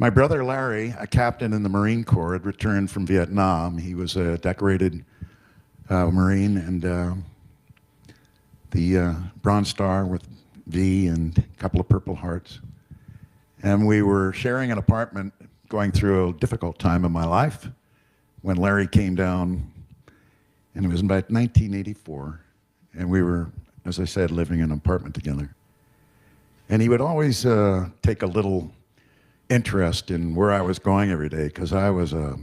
My brother Larry, a captain in the Marine Corps, had returned from Vietnam. He was a decorated Marine, and the Bronze Star with V and a couple of Purple Hearts. And we were sharing an apartment, going through a difficult time in my life, when Larry came down, and it was about 1984, and we were, as I said, living in an apartment together. And he would always take a little interest in where I was going every day, because I was a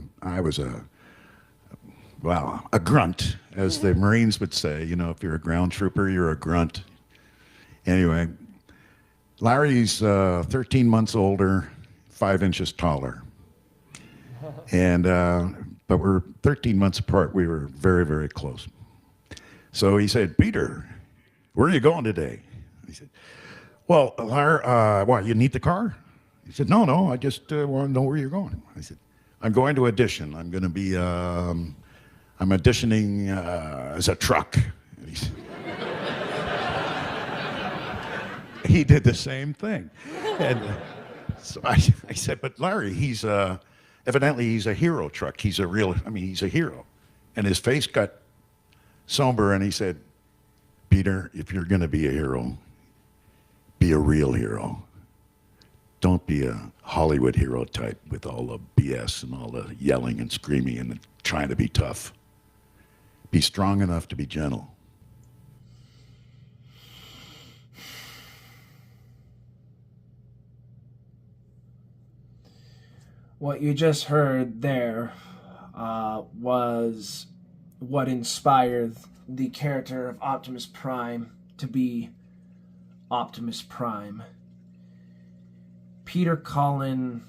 grunt, as the Marines would say. You know, if you're a ground trooper, you're a grunt. Anyway, Larry's 13 months older, 5 inches taller. And, but we're 13 months apart. We were very, very close. So he said, "Peter, where are you going today?" He said, "Well, Larry, what, you need the car?" He said, "No, I just want to know where you're going." I said, "I'm going to audition. I'm going to be, I'm auditioning as a truck." And he said, he did the same thing. And so I said, "But Larry, he's evidently he's a hero truck. He's a real, he's a hero." And his face got somber, and he said, "Peter, if you're going to be a hero, be a real hero. Don't be a Hollywood hero type with all the BS and all the yelling and screaming and trying to be tough. Be strong enough to be gentle." What you just heard there was what inspired the character of Optimus Prime to be Optimus Prime. Peter Cullen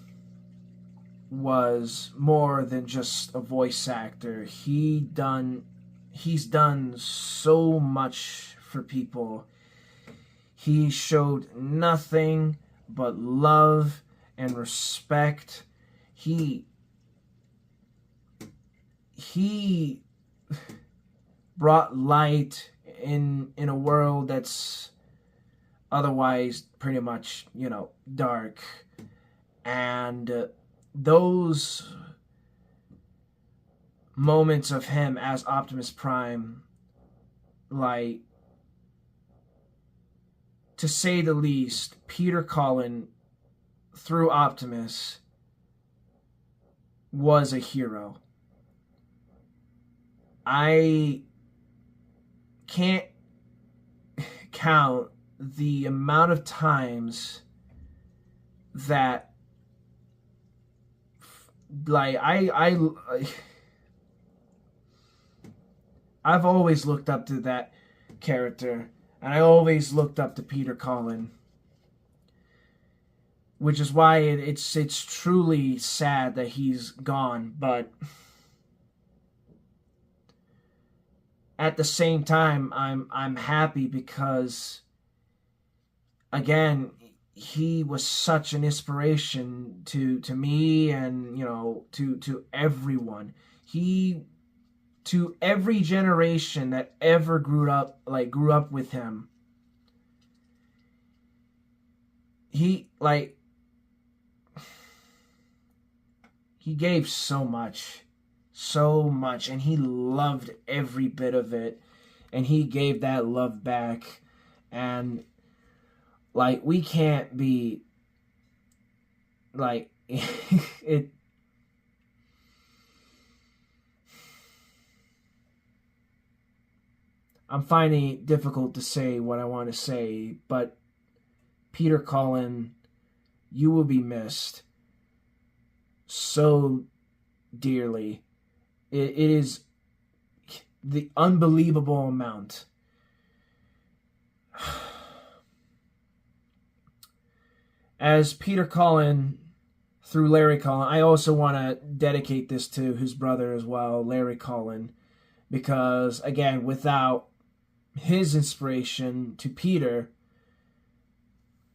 was more than just a voice actor. He's done so much for people. He showed nothing but love and respect. He brought light in a world that's otherwise pretty much, dark. And those moments of him as Optimus Prime, like, to say the least, Peter Cullen, through Optimus, was a hero. I can't count the amount of times that, like, I've always looked up to that character, and I always looked up to Peter Cullen, which is why it's truly sad that he's gone. But at the same time, I'm happy because, again, he was such an inspiration to me and, to everyone. To every generation that ever grew up with him. He gave so much, and he loved every bit of it, and he gave that love back. And, we can't be, it. I'm finding it difficult to say what I want to say, but Peter Cullen, you will be missed so dearly. It is the unbelievable amount. As Peter Cullen, through Larry Cullen, I also want to dedicate this to his brother as well, Larry Cullen, because, again, without his inspiration to Peter,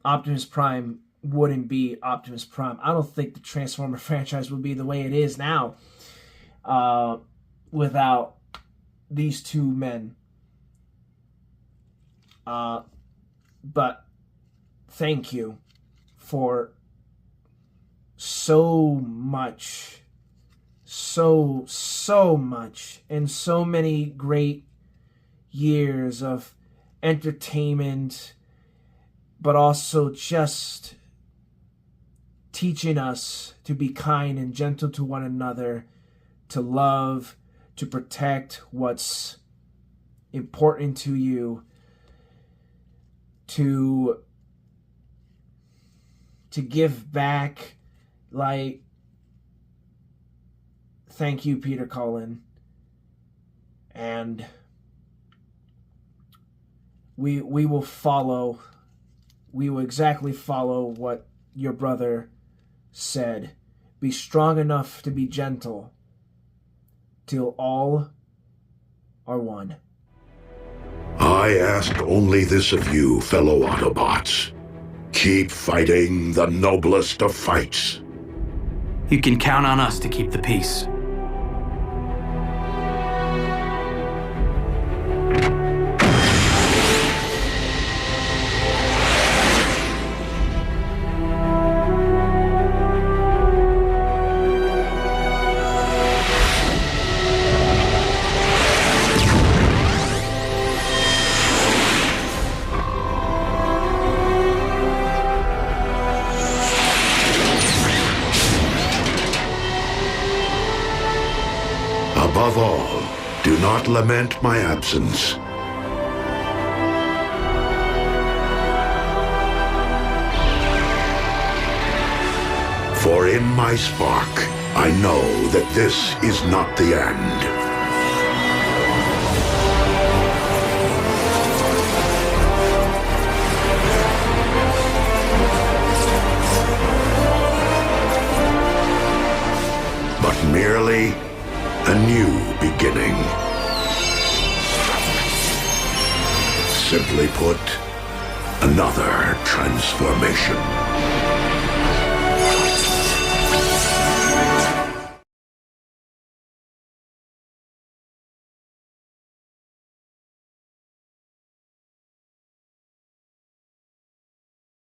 Optimus Prime wouldn't be Optimus Prime. I don't think the Transformer franchise would be the way it is now without these two men. But thank you for so so much, so much, and so many great years of entertainment, but also just teaching us to be kind and gentle to one another, to love, to protect what's important to you, to give back. Like, thank you, Peter Cullen. And we will follow, we will exactly follow what your brother said. Be strong enough to be gentle till all are one. I ask only this of you, fellow Autobots. Keep fighting the noblest of fights. You can count on us to keep the peace. Above all, do not lament my absence. For in my spark, I know that this is not the end. But merely a new beginning. Simply put, another transformation.